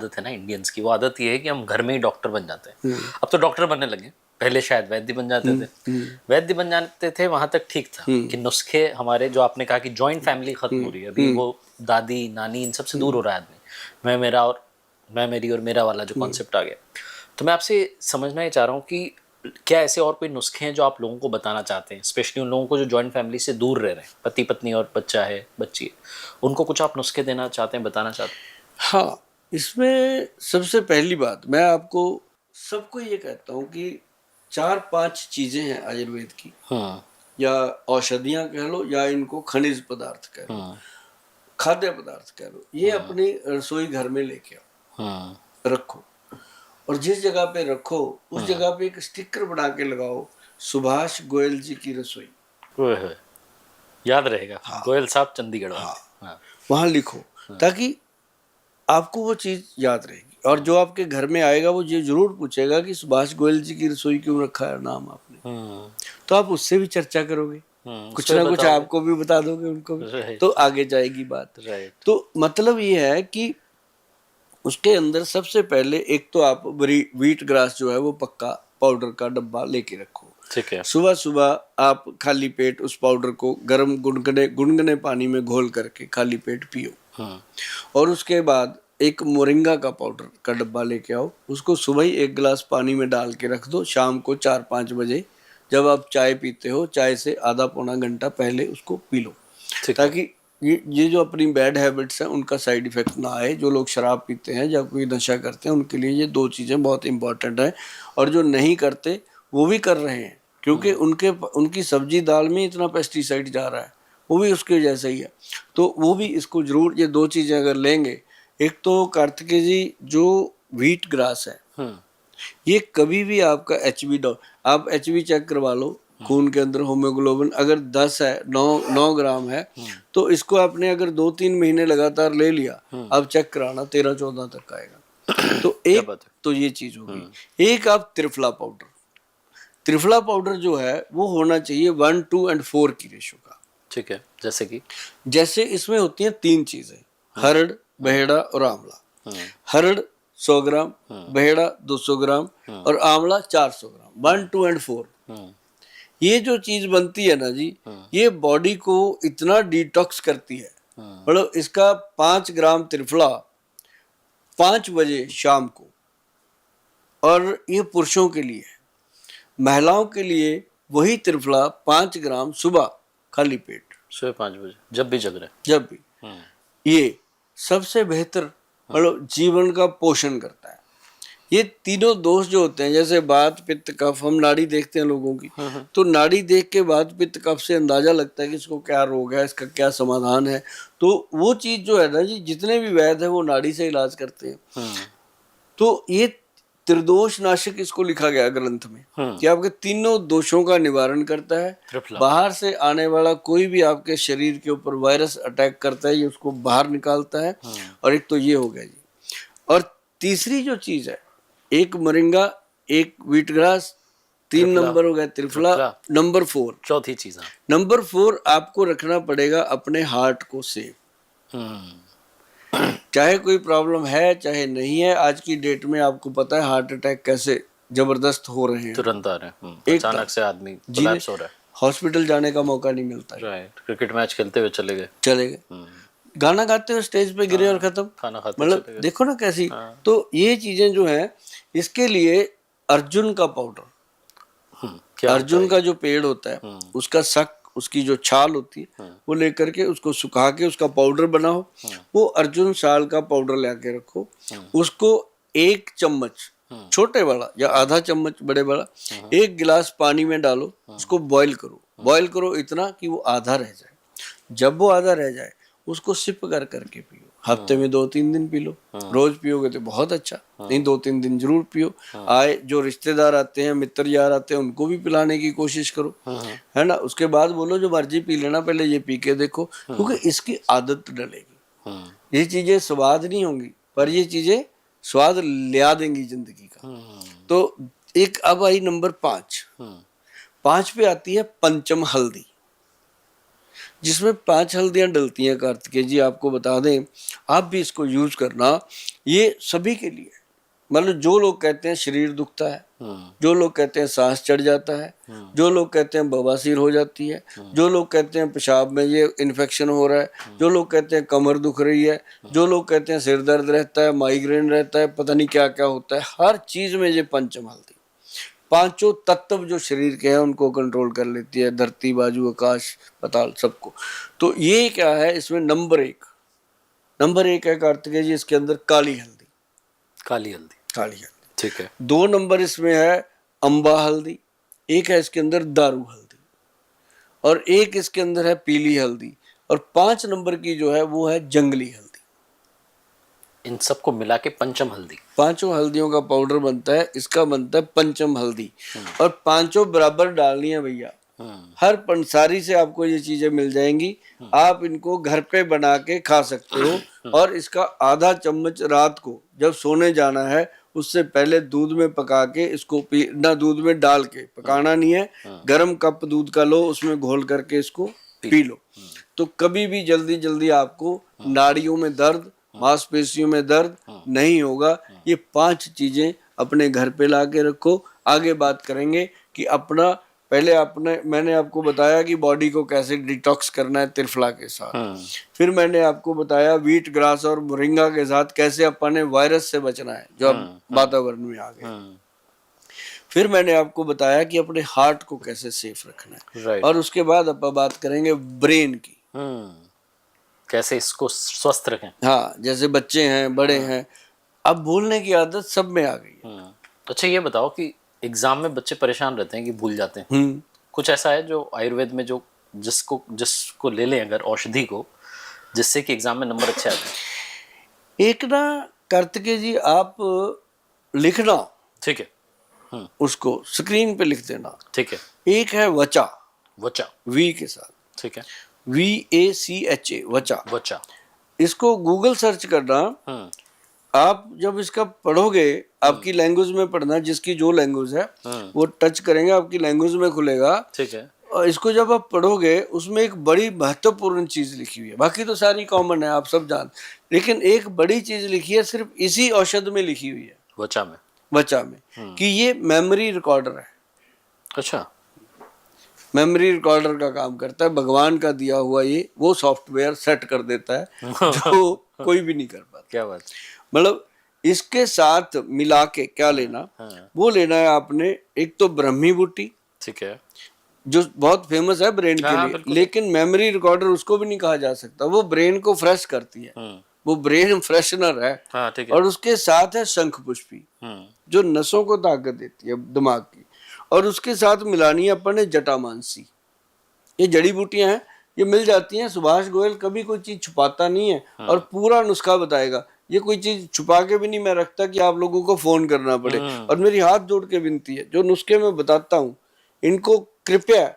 आदत है ना इंडियंस की, वो आदत ये है कि हम घर में ही डॉक्टर बन जाते हैं। अब तो डॉक्टर बनने लगे, पहले शायद वैद्य बन जाते थे। वैद्य बन जाते थे, वहां तक ठीक था कि नुस्खे हमारे, जो आपने कहा कि जॉइंट फैमिली खत्म हो रही है अभी, वो दादी नानी इन सबसे दूर हो रहा है आदमी, मैं मेरी और मेरा वाला जो कॉन्सेप्ट आ गया। तो मैं आपसे समझना ही चाह रहा हूँ कि क्या ऐसे और कोई नुस्खे हैं जो आप लोगों को बताना चाहते हैं, स्पेशली उन लोगों को जो जॉइंट फैमिली से दूर रह रहे हैं, पति पत्नी और बच्चा है, बच्ची है, उनको कुछ आप नुस्खे देना चाहते हैं, बताना चाहते हैं? हाँ, इसमें सबसे पहली बात मैं आपको सबको ये कहता हूँ कि 4-5 चीजें हैं आयुर्वेद की, या औषधियां कह लो, या इनको खनिज पदार्थ कह लो, खाद्य पदार्थ कह लो, ये अपनी रसोई घर में लेके आओ, रखो, और जिस जगह पे रखो उस जगह पे एक स्टिकर बना के लगाओ, सुभाष गोयल जी की रसोई। याद रहेगा। हाँ, गोयल साहब चंडीगढ़। हाँ, हाँ, वहां लिखो, ताकि आपको वो चीज याद रहेगी। और जो आपके घर में आएगा वो ये जरूर पूछेगा कि सुभाष गोयल जी की रसोई क्यों रखा है नाम आपने, तो आप उससे भी चर्चा करोगे, कुछ ना कुछ आपको भी बता दोगे, उनको भी, तो आगे जाएगी बात। तो मतलब ये है कि उसके अंदर सबसे पहले एक तो आप व्हीट ग्रास जो है वो पक्का पाउडर का डब्बा लेके रखो। ठीक है। सुबह सुबह आप खाली पेट उस पाउडर को गर्म गुनगुने पानी में घोल करके खाली पेट पियो। और उसके बाद एक मोरिंगा का पाउडर का डब्बा लेके आओ, उसको सुबह ही 1 गिलास पानी में डाल के रख दो, शाम को 4-5 बजे जब आप चाय पीते हो, चाय से आधा पौना घंटा पहले उसको पी लो, ताकि ये जो अपनी बैड हैबिट्स हैं उनका साइड इफेक्ट ना आए। जो लोग शराब पीते हैं या कोई नशा करते हैं उनके लिए ये 2 चीज़ें बहुत इंपॉर्टेंट है, और जो नहीं करते वो भी कर रहे हैं, क्योंकि उनकी सब्जी दाल में इतना पेस्टिसाइड जा रहा है, वो भी उसके जैसा ही है। तो वो भी इसको जरूर, ये 2 चीज़ें अगर लेंगे, एक तो कार्तिकेय जी जो व्हीट ग्रास है, ये कभी भी आपका HB आप HB चेक करवा लो, खून के अंदर होमोग्लोबिन अगर 10 है, 9 ग्राम है, तो इसको आपने अगर 2-3 महीने लगातार ले लिया, अब चेक कराना 13-14 तक आएगा। तो एक तो ये चीज होगी। एक आप त्रिफला पाउडर जो है वो होना चाहिए 1, 2 और 4 की रेशो का। ठीक है, जैसे इसमें होती हैं 3 चीजें, हरड़, बहेड़ा और आंवला। हरड़ 100 ग्राम, बहेड़ा 200 ग्राम और आंवला 400 ग्राम, 1, 2 और 4। ये जो चीज बनती है ना जी, ये बॉडी को इतना डिटॉक्स करती है। मतलब इसका 5 ग्राम त्रिफला 5 बजे शाम को, और ये पुरुषों के लिए है। महिलाओं के लिए वही त्रिफला 5 ग्राम सुबह खाली पेट, सुबह 5 बजे, जब भी जग रहे, जब भी। ये सबसे बेहतर मतलब जीवन का पोषण करता है। ये तीनों दोष जो होते हैं, जैसे वात पित्त कफ, हम नाड़ी देखते हैं लोगों की, तो नाड़ी देख के वात पित्त कफ से अंदाजा लगता है कि इसको क्या रोग है, इसका क्या समाधान है। तो वो चीज जो है ना जी, जितने भी वैद्य है वो नाड़ी से इलाज करते हैं। तो ये त्रिदोष नाशक इसको लिखा गया ग्रंथ में, कि आपके तीनों दोषों का निवारण करता है। बाहर से आने वाला कोई भी आपके शरीर के ऊपर वायरस अटैक करता है, ये उसको बाहर निकालता है। और एक तो ये हो गया जी। और तीसरी जो चीज है, एक मोरिंगा, एक व्हीट ग्रास, 3 नंबर हो गया त्रिफला, नंबर 4 चौथी चीज, नंबर 4 आपको रखना पड़ेगा अपने हार्ट को सेफ। चाहे कोई प्रॉब्लम है चाहे नहीं है, आज की डेट में आपको पता है हार्ट अटैक कैसे जबरदस्त हो रहे हैं, तुरंत आ रहे हैं, अचानक से आदमी कोलैप्स हो रहा है, हॉस्पिटल जाने का मौका नहीं मिलता है। राइट, क्रिकेट मैच खेलते हुए चले गए, गाना गाते हुए स्टेज पे गिरे और खत्म, खाना खाते मतलब देखो ना कैसी। तो ये चीजें जो हैं, इसके लिए अर्जुन का पाउडर, अर्जुन का जो पेड़ होता है उसका सक, उसकी जो छाल होती है वो लेकर के उसको सुखा के उसका पाउडर बनाओ। वो अर्जुन साल का पाउडर लेके रखो, उसको 1 चम्मच छोटे वाला या आधा चम्मच बड़े वाला 1 गिलास पानी में डालो, उसको बॉईल करो इतना कि वो आधा रह जाए। जब वो आधा रह जाए उसको सिप कर करके पियो। हफ्ते में 2-3 दिन पी लो, रोज पियोगे तो बहुत अच्छा, नहीं 2-3 दिन जरूर पियो। आए जो रिश्तेदार आते हैं, मित्र यार आते हैं, उनको भी पिलाने की कोशिश करो, है ना। उसके बाद बोलो जो मर्जी पी लेना, पहले ये पी के देखो, क्योंकि इसकी आदत डलेगी। ये चीजें स्वाद नहीं होंगी, पर ये चीजें स्वाद लिया देंगी जिंदगी का। तो एक अब आई नंबर 5 पे आती है पंचम हल्दी। जिसमें 5 हल्दियां डलती हैं कार्तिकेय जी, आपको बता दें, आप भी इसको यूज करना, ये सभी के लिए। मतलब जो लोग कहते हैं शरीर दुखता है, जो लोग कहते हैं सांस चढ़ जाता है, जो लोग कहते हैं बवासीर हो जाती है, जो लोग कहते हैं पेशाब में ये इन्फेक्शन हो रहा है, जो लोग कहते हैं कमर दुख रही है, जो लोग कहते हैं सिर दर्द रहता है, माइग्रेन रहता है, पता नहीं क्या क्या होता है, हर चीज में ये पंचम हल्दी, पांचों तत्व जो शरीर के हैं उनको कंट्रोल कर लेती है, धरती बाजू आकाश पाताल सबको। तो ये क्या है, इसमें नंबर एक है कार्तिकेय जी, इसके अंदर काली हल्दी। काली हल्दी ठीक है। 2 नंबर इसमें है अम्बा हल्दी, एक है इसके अंदर दारू हल्दी, और एक इसके अंदर है पीली हल्दी, और 5 नंबर की जो है वो है जंगली हल्दी। इन सबको मिला के पंचम हल्दी। 5 हल्दियों का पाउडर बनता है, इसका बनता है पंचम हल्दी, और 5 बराबर डालनी है भैया। हर पंसारी से आपको ये चीजें मिल जाएंगी, आप इनको घर पे बना के खा सकते हो। और इसका आधा चम्मच रात को जब सोने जाना है उससे पहले दूध में पका के इसको पीना, दूध में डाल के, पकाना नहीं है, गर्म कप दूध का लो, उसमें घोल करके इसको पी लो। तो कभी भी जल्दी जल्दी आपको नाड़ियों में दर्द, मांसपेशियों में दर्द नहीं होगा। ये 5 चीजें अपने घर पे ला के रखो। आगे बात करेंगे कि अपना, पहले मैंने आपको बताया कि बॉडी को कैसे डिटॉक्स करना है त्रिफला के साथ, फिर मैंने आपको बताया व्हीट ग्रास और मोरिंगा के साथ कैसे अपने वायरस से बचना है जो अब वातावरण में आ गए, फिर मैंने आपको बताया कि अपने हार्ट को कैसे सेफ रखना है, और उसके बाद अब बात करेंगे ब्रेन की, कैसे इसको स्वस्थ रखें। हाँ, जैसे बच्चे हैं, बड़े हैं, अब भूलने की आदत सब में आ गई है। अच्छा ये बताओ कि एग्जाम में बच्चे परेशान रहते हैं कि भूल जाते हैं, कुछ ऐसा है जो आयुर्वेद में जो जिसको ले लें अगर औषधि को, जिससे कि एग्जाम में नंबर अच्छे आते हैं? एक ना कार्तिकेय जी, आप लिखना, ठीक है, उसको स्क्रीन पे लिख देना। ठीक है। एक है वचा, वी के साथ, ठीक है, VACHA, वचा। इसको गूगल सर्च करना, आप जब इसका पढ़ोगे, आपकी लैंग्वेज में पढ़ना, जिसकी जो लैंग्वेज है वो टच करेंगे, आपकी लैंग्वेज में खुलेगा। ठीक है। और इसको जब आप पढ़ोगे, उसमें एक बड़ी महत्वपूर्ण चीज लिखी हुई है, बाकी तो सारी कॉमन है, आप सब जान, लेकिन एक बड़ी चीज लिखी है, सिर्फ इसी औषध में लिखी हुई है, वचा में, कि ये मेमोरी रिकॉर्डर है। अच्छा, मेमोरी रिकॉर्डर का काम करता है, भगवान का दिया हुआ ये वो सॉफ्टवेयर सेट कर देता है जो कोई भी नहीं कर पाता। क्या बात। मतलब इसके साथ मिला के क्या लेना, वो लेना है आपने, एक तो ब्रह्मी बूटी, ठीक है, जो बहुत फेमस है ब्रेन के लिए, लेकिन मेमोरी रिकॉर्डर उसको भी नहीं कहा जा सकता, वो ब्रेन को फ्रेश करती है, वो ब्रेन फ्रेशनर है। ठीक है। और उसके साथ है शंख पुष्पी, जो नसों को ताकत देती है दिमाग की। और उसके साथ मिलानी है अपन ने जटामानसी। ये जड़ी बूटियां हैं, ये मिल जाती हैं। सुभाष गोयल कभी कोई चीज छुपाता नहीं है, और पूरा नुस्खा बताएगा। ये कोई चीज छुपा के भी नहीं मैं रखता कि आप लोगों को फोन करना पड़े। और मेरी हाथ जोड़ के विनती है, जो नुस्खे मैं बताता हूँ इनको कृपया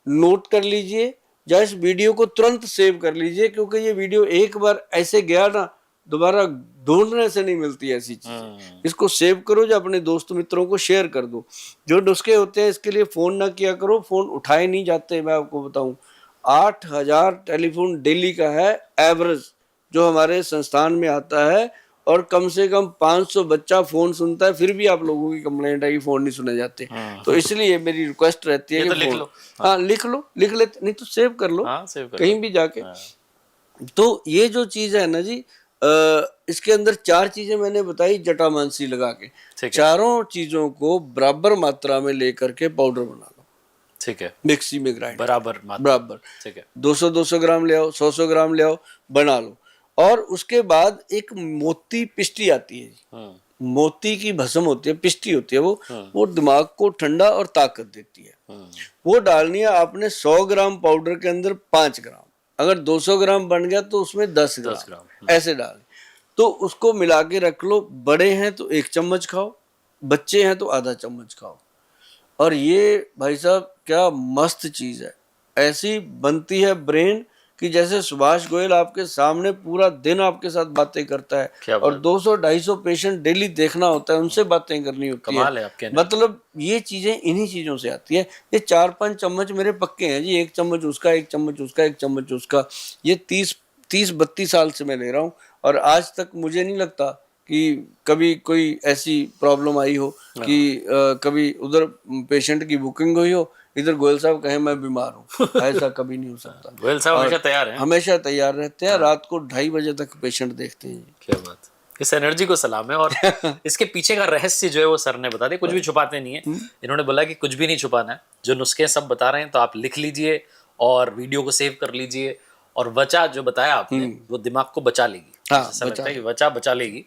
नोट कर लीजिए, या इस वीडियो को तुरंत सेव कर लीजिए, क्योंकि ये वीडियो एक बार ऐसे गया ना, दोबारा ढूंढने से नहीं मिलती ऐसी चीजें। इसको सेव करो, जो अपने दोस्त मित्रों को शेयर कर दो। जो नुस्खे होते हैं इसके लिए फोन ना किया करो, फोन उठाए नहीं जाते। मैं आपको बताऊं, 8000 टेलीफोन डेली का है एवरेज जो हमारे संस्थान में आता है, और कम से कम 500 बच्चा फोन सुनता है, फिर भी आप लोगों की कंप्लेंट है कि फोन नहीं सुने जाते। तो इसलिए मेरी रिक्वेस्ट रहती है कि लिख लो। हाँ, लिख लेते, नहीं तो सेव कर लो, कहीं भी जाके। तो ये जो चीज है ना जी, इसके अंदर 4 चीजें मैंने बताई जटामानसी लगा के, चारों चीजों को बराबर मात्रा में लेकर के पाउडर बना लो। ठीक है, मिक्सी में ग्राइंड बराबर। ठीक है, 200 ग्राम ले आओ, 100 ग्राम ले आओ, बना लो। और उसके बाद एक मोती पिष्टी आती है जी, मोती की भस्म होती है, पिष्टी होती है, वो दिमाग को ठंडा और ताकत देती है। वो डालनी है आपने 100 ग्राम पाउडर के अंदर 5 ग्राम। अगर 200 ग्राम बन गया तो उसमें 10 ग्राम ऐसे डालें। तो उसको मिला के रख लो। बड़े हैं तो 1 चम्मच खाओ, बच्चे हैं तो आधा चम्मच खाओ। और ये भाई साहब क्या मस्त चीज है, ऐसी बनती है ब्रेन कि जैसे सुभाष गोयल आपके सामने पूरा दिन आपके साथ बातें करता क्या है, और 200-250 पेशेंट डेली देखना होता है, उनसे बातें करनी होती कमाल है आपके है। energy। मतलब ये चीजें इन्हीं चीजों से आती है। ये 4-5 चम्मच मेरे पक्के हैं जी, 1 चम्मच उसका, 1 चम्मच उसका, 1 चम्मच उसका, ये 30-32 साल से मैं ले रहा हूँ, और आज तक मुझे नहीं लगता कि कभी कोई ऐसी प्रॉब्लम आई हो कि कभी उधर पेशेंट की बुकिंग हुई हो, इधर गोयल साहब कहे मैं बीमार हूँ। ऐसा कभी नहीं हो सकता। गोयल साहब और हमेशा तैयार हैं। हमेशा तैयार रहते हैं, रात को 2:30 बजे तक पेशेंट देखते हैं। क्या बात, इस एनर्जी को सलाम है। और इसके पीछे का रहस्य जो है वो सर ने बता दिया, कुछ भी छुपाते नहीं है। इन्होंने बोला कि कुछ भी नहीं छुपाना है, जो नुस्खे सब बता रहे हैं तो आप लिख लीजिए और वीडियो को सेव कर लीजिए, और वचा जो बताया आपने वो दिमाग को बचा लेगी। हाँ, ऐसा लगता है कि वचा बचा लेगी।